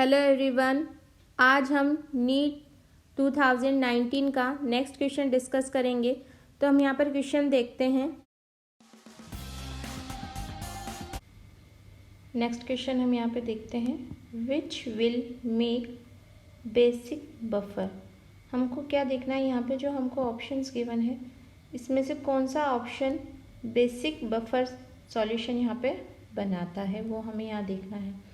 Hello everyone, आज हम NEET 2019 का नेक्स्ट क्वेश्चन डिस्कस करेंगे। तो हम यहाँ पर क्वेश्चन देखते हैं। नेक्स्ट क्वेश्चन हम यहाँ पे देखते हैं, which will make basic buffer. हमको क्या देखना है, यहाँ पे जो हमको ऑप्शंस गिवन है इसमें से कौन सा ऑप्शन बेसिक बफर सॉल्यूशन यहाँ पे बनाता है वो हमें यहाँ देखना है।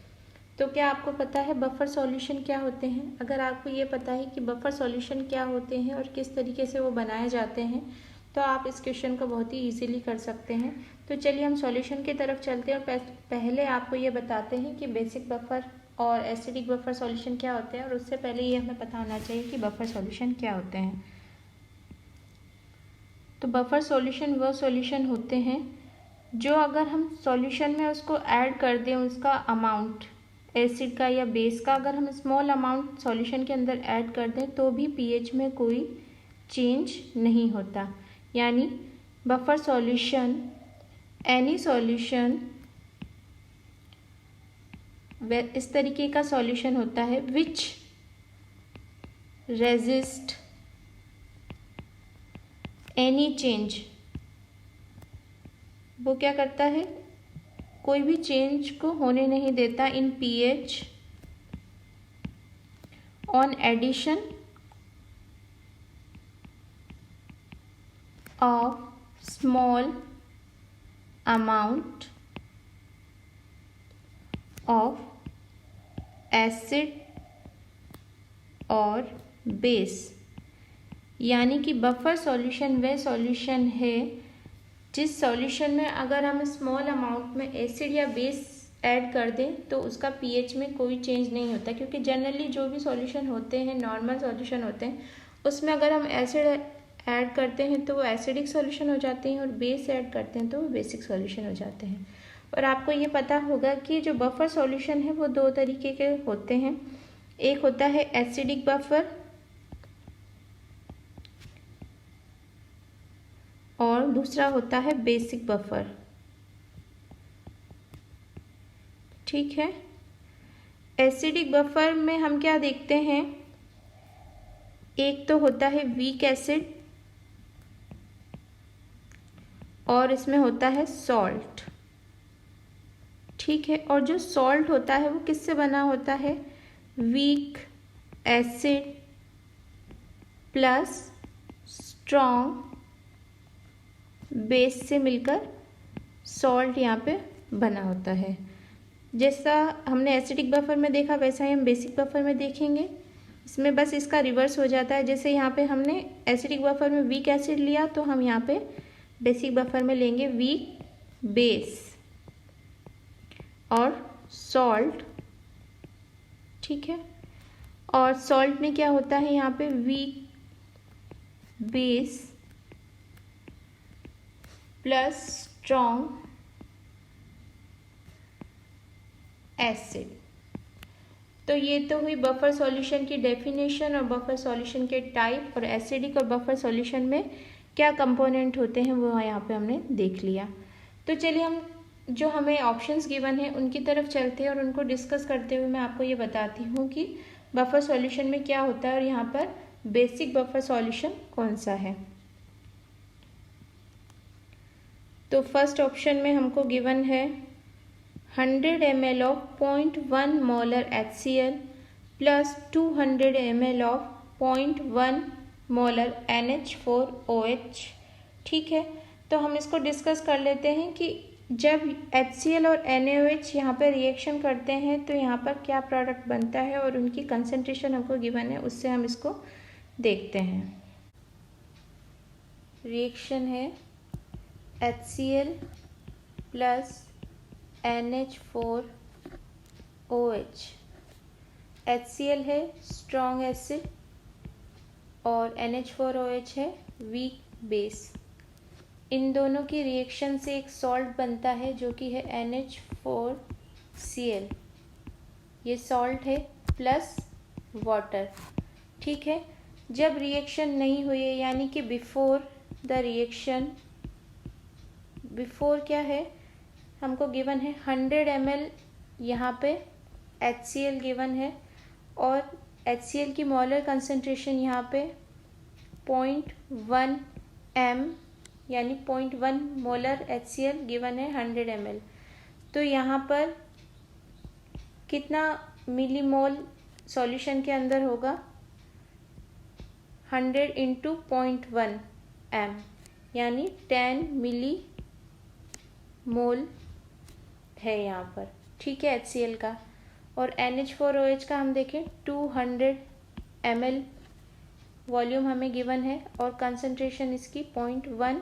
तो क्या आपको पता है बफर सॉल्यूशन क्या होते हैं? अगर आपको ये पता है कि बफर सॉल्यूशन क्या होते हैं और किस तरीके से वो बनाए जाते हैं तो आप इस क्वेश्चन को बहुत ही इजीली कर सकते हैं। तो चलिए हम सॉल्यूशन की तरफ चलते हैं और पहले आपको ये बताते हैं कि बेसिक बफर और एसिडिक बफर सॉल्यूशन क्या होते हैं, और उससे पहले ये हमें पता होना चाहिए कि बफर सॉल्यूशन क्या होते हैं। तो बफर सॉल्यूशन वो सॉल्यूशन होते हैं जो अगर हम सॉल्यूशन में उसको ऐड कर दें, उसका अमाउंट एसिड का या बेस का अगर हम स्मॉल अमाउंट सॉल्यूशन के अंदर ऐड कर दें तो भी पीएच में कोई चेंज नहीं होता। यानी बफर सॉल्यूशन एनी सॉल्यूशन इस तरीके का सॉल्यूशन होता है विच रेजिस्ट एनी चेंज। वो क्या करता है, कोई भी चेंज को होने नहीं देता in pH on addition of small amount of acid और बेस। यानी कि बफर सॉल्यूशन वह सॉल्यूशन है जिस सॉल्यूशन में अगर हम स्मॉल अमाउंट में एसिड या बेस ऐड कर दें तो उसका पीएच में कोई चेंज नहीं होता। क्योंकि जनरली जो भी सॉल्यूशन होते हैं, नॉर्मल सॉल्यूशन होते हैं, उसमें अगर हम एसिड ऐड करते हैं तो वो एसिडिक सॉल्यूशन हो जाते हैं और बेस ऐड करते हैं तो वो बेसिक सॉल्यूशन हो जाते हैं। और आपको ये पता होगा कि जो बफर सॉल्यूशन है वो दो तरीके के होते हैं। एक होता है एसिडिक बफर और दूसरा होता है बेसिक बफर। ठीक है, एसिडिक बफर में हम क्या देखते हैं, एक तो होता है वीक एसिड और इसमें होता है सॉल्ट। ठीक है, और जो सॉल्ट होता है वो किससे बना होता है, weak acid plus strong base से मिलकर सॉल्ट यहाँ पे बना होता है। जैसा हमने एसिडिक बफर में देखा वैसा ही हम बेसिक बफर में देखेंगे। इसमें बस इसका रिवर्स हो जाता है। जैसे यहाँ पे हमने एसिडिक बफर में वीक एसिड लिया तो हम यहाँ पे बेसिक बफर में लेंगे वीक बेस और सॉल्ट। ठीक है, और सॉल्ट में क्या होता है, यहाँ पे weak base plus strong acid. तो ये तो हुई बफर सॉल्यूशन की डेफिनेशन और बफर सॉल्यूशन के टाइप, और एसिडिक और बफर सॉल्यूशन में क्या कंपोनेंट होते हैं वो यहाँ पे हमने देख लिया। तो चलिए हम जो हमें ऑप्शंस गिवन है उनकी तरफ चलते हैं और उनको डिस्कस करते हुए मैं आपको ये बताती हूँ कि बफर सॉल्यूशन में क्या होता है और यहाँ पर बेसिक बफर सॉल्यूशन कौन सा है। तो फर्स्ट ऑप्शन में हमको गिवन है 100 ml of 0.1 molar HCl plus 200 ml of 0.1 molar NH4OH। ठीक है, तो हम इसको डिस्कस कर लेते हैं कि जब HCl और NaOH यहाँ पर रिएक्शन करते हैं तो यहाँ पर क्या प्रोडक्ट बनता है और उनकी कंसंट्रेशन हमको गिवन है, उससे हम इसको देखते हैं। रिएक्शन है HCl प्लस NH4OH। HCl है स्ट्रॉन्ग एसिड और NH4OH है वीक बेस। इन दोनों की रिएक्शन से एक सॉल्ट बनता है जो कि है NH4Cl। ये सॉल्ट है प्लस वाटर। ठीक है, जब रिएक्शन नहीं हुई है यानी कि बिफोर द रिएक्शन, बिफोर क्या है, हमको गिवन है 100 ml यहाँ पे HCl गिवन है और HCl की मोलर कंसंट्रेशन यहाँ पे 0.1 m यानी 0.1 मोलर HCl गिवन है 100 ml। तो यहाँ पर कितना मिलीमोल सॉल्यूशन के अंदर होगा? 100 इंटू 0.1 m यानी 10 मिली मोल है यहाँ पर, ठीक है, HCl का। और NH4OH का हम देखें 200 ml वॉल्यूम हमें गिवन है और कंसंट्रेशन इसकी 0.1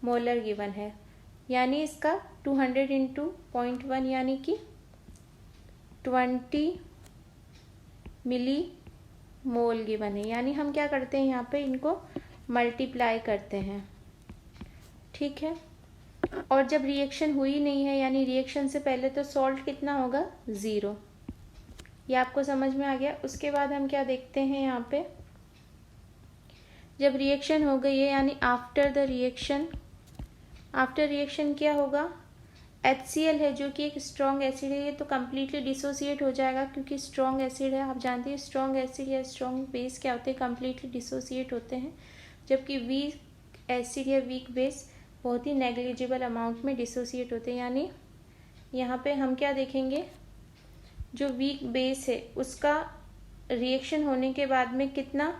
मोलर गिवन है, यानी इसका 200 इंटू 0.1 यानी कि 20 मिली मोल गिवन है। यानी हम क्या करते हैं यहाँ पे इनको मल्टीप्लाई करते हैं, ठीक है। और जब रिएक्शन हुई नहीं है यानी रिएक्शन से पहले तो सॉल्ट कितना होगा? 0। ये आपको समझ में आ गया। उसके बाद हम क्या देखते हैं यहाँ पे, जब रिएक्शन हो गई है यानी after the reaction, after reaction क्या होगा? HCl है जो कि एक स्ट्रॉन्ग एसिड है, ये तो कम्प्लीटली डिसोसिएट हो जाएगा क्योंकि स्ट्रॉन्ग एसिड है। आप जानते हैं स्ट्रॉन्ग एसिड या स्ट्रॉन्ग बेस क्या होते हैं? कम्प्लीटली डिसोसिएट होते हैं, जबकि वीक एसिड या वीक बेस बहुत ही नेग्लिजिबल अमाउंट में डिसोसिएट होते हैं। यानी यहाँ पे हम क्या देखेंगे, जो वीक बेस है उसका रिएक्शन होने के बाद में कितना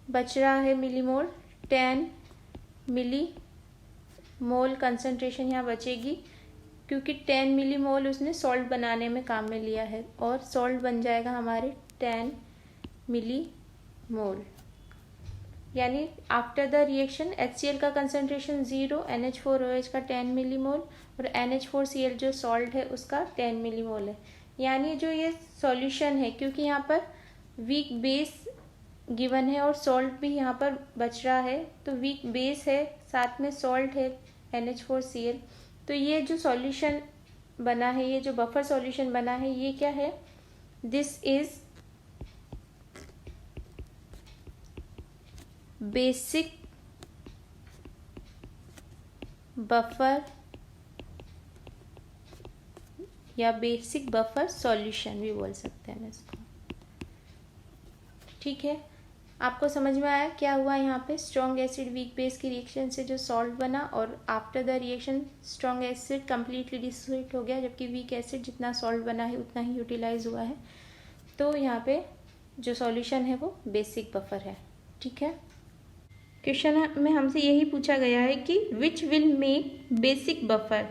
बच रहा है मिलीमोल? 10 मिली मोल कंसंट्रेशन यहाँ बचेगी क्योंकि 10 मिली मोल उसने सॉल्ट बनाने में काम में लिया है और सॉल्ट बन जाएगा हमारे 10 मिली मोल। यानी आफ्टर द रिएक्शन HCl का कंसंट्रेशन 0, NH4OH का 10 मिली मोल और NH4Cl जो सॉल्ट है उसका 10 मिली मोल है। यानी जो ये सॉल्यूशन है, क्योंकि यहाँ पर वीक बेस गिवन है और सॉल्ट भी यहाँ पर बच रहा है, तो वीक बेस है साथ में सॉल्ट है NH4Cl, तो ये जो सॉल्यूशन बना है, ये जो बफर सॉल्यूशन बना है, ये क्या है? दिस इज बेसिक बफर या बेसिक बफर सॉल्यूशन भी बोल सकते हैं इसको, ठीक है। आपको समझ में आया क्या हुआ यहाँ पे? स्ट्रॉन्ग एसिड वीक बेस की रिएक्शन से जो सॉल्ट बना और after the reaction strong acid completely dissociate हो गया, जबकि वीक एसिड जितना सॉल्ट बना है उतना ही यूटिलाइज हुआ है। तो यहाँ पे जो सॉल्यूशन है वो बेसिक बफर है, ठीक है। क्वेश्चन में हमसे यही पूछा गया है कि which will make basic buffer,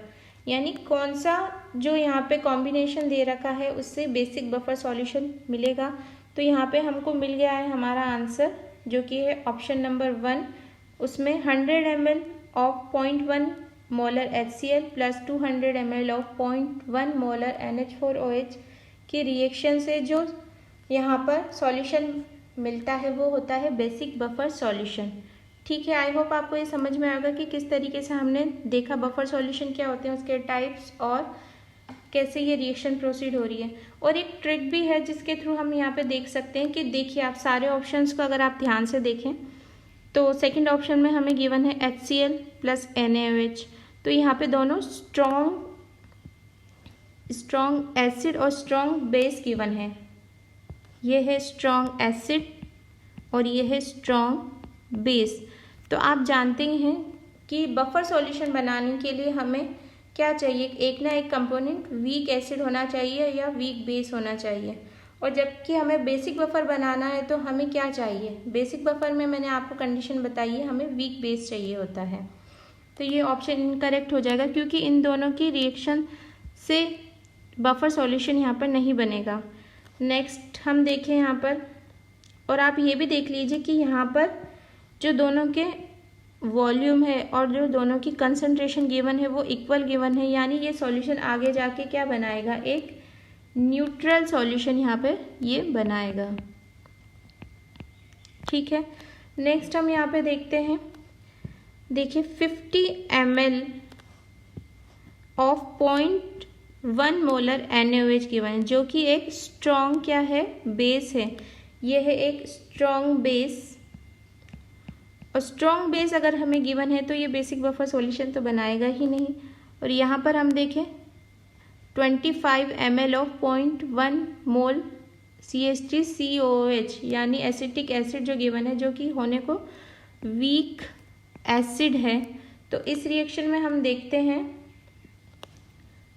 यानी कौन सा जो यहाँ पे कॉम्बिनेशन दे रखा है उससे बेसिक बफर सॉल्यूशन मिलेगा। तो यहाँ पे हमको मिल गया है हमारा आंसर जो कि है ऑप्शन नंबर 1। उसमें 100 ml of 0.1 molar HCl plus 200 ml of 0.1 molar NH4OH की रिएक्शन से जो यहाँ पर सॉल्यूशन मिलता है वो होता है बेसिक बफर सॉल्यूशन, ठीक है। आई होप आपको ये समझ में आएगा कि किस तरीके से हमने देखा बफर सॉल्यूशन क्या होते हैं, उसके टाइप्स और कैसे ये रिएक्शन प्रोसीड हो रही है। और एक ट्रिक भी है जिसके थ्रू हम यहाँ पे देख सकते हैं कि देखिए आप सारे ऑप्शंस को अगर आप ध्यान से देखें तो सेकंड ऑप्शन में हमें गिवन है HCl प्लस NaOH, तो यहाँ पे दोनों स्ट्रॉन्ग एसिड और स्ट्रॉन्ग बेस गिवन है। ये है स्ट्रॉन्ग एसिड और ये है स्ट्रॉन्ग बेस। तो आप जानते हैं कि बफर सॉल्यूशन बनाने के लिए हमें क्या चाहिए, एक ना एक कंपोनेंट वीक एसिड होना चाहिए या वीक बेस होना चाहिए। और जबकि हमें बेसिक बफर बनाना है तो हमें क्या चाहिए, बेसिक बफर में मैंने आपको कंडीशन बताई है, हमें वीक बेस चाहिए होता है। तो ये ऑप्शन इनकरेक्ट हो जाएगा क्योंकि इन दोनों की रिएक्शन से बफर सॉल्यूशन यहाँ पर नहीं बनेगा। नेक्स्ट हम देखें यहाँ पर, और आप ये भी देख लीजिए कि यहाँ पर जो दोनों के वॉल्यूम है और जो दोनों की कंसंट्रेशन गिवन है वो इक्वल गिवन है, यानी ये सॉल्यूशन आगे जाके क्या बनाएगा, एक न्यूट्रल सॉल्यूशन यहाँ पे ये बनाएगा, ठीक है। नेक्स्ट हम यहाँ पे देखते हैं, देखिए 50 ml of 0.1 molar NaOH given है जो कि एक स्ट्रॉन्ग क्या है, बेस है। ये है एक स्ट्रॉन्ग बेस, और स्ट्रॉन्ग बेस अगर हमें गिवन है तो ये बेसिक बफर सॉल्यूशन तो बनाएगा ही नहीं। और यहाँ पर हम देखें 25 ml ऑफ 0.1 मोल CH3COOH यानी एसिटिक एसिड जो गिवन है, जो कि होने को वीक एसिड है। तो इस रिएक्शन में हम देखते हैं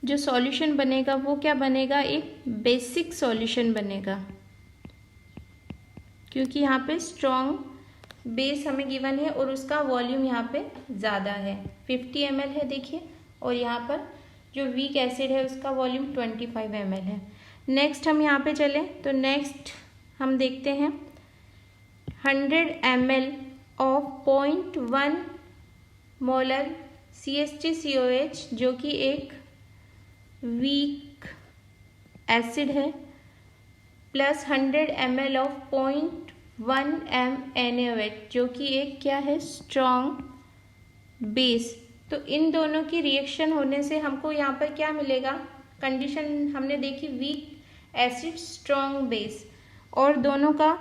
जो सॉल्यूशन बनेगा वो क्या बनेगा, एक बेसिक सॉल्यूशन बनेगा, क्योंकि यहाँ पे स्ट्रॉन्ग बेस हमें गिवन है और उसका वॉल्यूम यहाँ पे ज़्यादा है, 50 ml है देखिए, और यहाँ पर जो वीक एसिड है उसका वॉल्यूम 25 ml है। नेक्स्ट हम यहाँ पे चलें तो नेक्स्ट हम देखते हैं 100 ml ऑफ 0.1 मोलर CH3COH जो कि एक वीक एसिड है, प्लस 100 ml ऑफ 0.1 NaOH जो कि एक क्या है, स्ट्रॉन्ग बेस। तो इन दोनों की रिएक्शन होने से हमको यहाँ पर क्या मिलेगा, कंडीशन हमने देखी वीक एसिड स्ट्रॉन्ग बेस, और दोनों का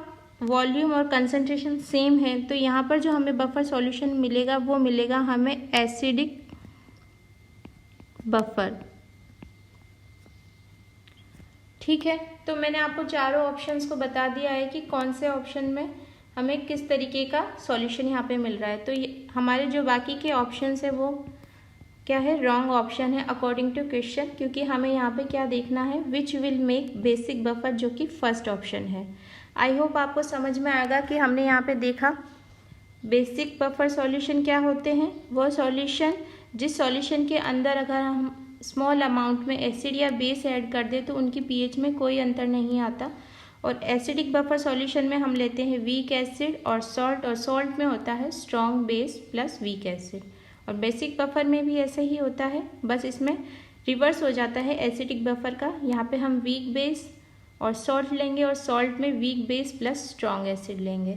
वॉल्यूम और कंसंट्रेशन सेम है। तो यहाँ पर जो हमें बफर सॉल्यूशन मिलेगा वो मिलेगा हमें एसिडिक बफर। ठीक है, तो मैंने आपको चारों ऑप्शंस को बता दिया है कि कौन से ऑप्शन में हमें किस तरीके का सॉल्यूशन यहाँ पे मिल रहा है। तो ये हमारे जो बाकी के ऑप्शंस है वो क्या है, रॉन्ग ऑप्शन है अकॉर्डिंग टू क्वेश्चन, क्योंकि हमें यहाँ पे क्या देखना है, which will make basic buffer, जो कि फर्स्ट ऑप्शन है। आई होप आपको समझ में आएगा कि हमने यहाँ पे देखा बेसिक बफर सॉल्यूशन क्या होते हैं। वो सॉल्यूशन जिस सॉल्यूशन के अंदर अगर हम स्मॉल अमाउंट में एसिड या बेस ऐड कर दे तो उनकी पीएच में कोई अंतर नहीं आता। और एसिडिक बफर सॉल्यूशन में हम लेते हैं वीक एसिड और सॉल्ट में होता है strong base plus weak acid. और बेसिक बफर में भी ऐसे ही होता है, बस इसमें रिवर्स हो जाता है एसिडिक बफर का। यहाँ पे हम वीक बेस और सॉल्ट लेंगे और सॉल्ट में weak base plus strong acid लेंगे।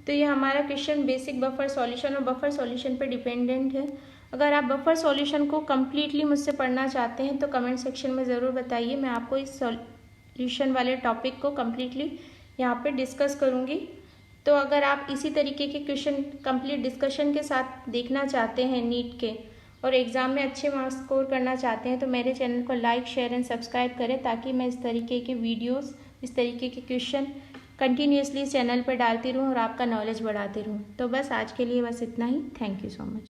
तो ये हमारा क्वेश्चन बेसिक बफर सॉल्यूशन और बफर सॉल्यूशन पर डिपेंडेंट है। अगर आप बफर सॉल्यूशन को कम्प्लीटली मुझसे पढ़ना चाहते हैं तो कमेंट सेक्शन में ज़रूर बताइए, मैं आपको इस सॉल्यूशन वाले टॉपिक को कम्प्लीटली यहाँ पे डिस्कस करूँगी। तो अगर आप इसी तरीके के क्वेश्चन कंप्लीट डिस्कशन के साथ देखना चाहते हैं नीट के और एग्ज़ाम में अच्छे मार्क्स स्कोर करना चाहते हैं तो मेरे चैनल को लाइक शेयर एंड सब्सक्राइब करें, ताकि मैं इस तरीके के वीडियोस, इस तरीके के क्वेश्चन कंटिन्यूसली इस चैनल पर डालती रहूँ और आपका नॉलेज बढ़ाती रहूँ। तो बस आज के लिए बस इतना ही। Thank you so much.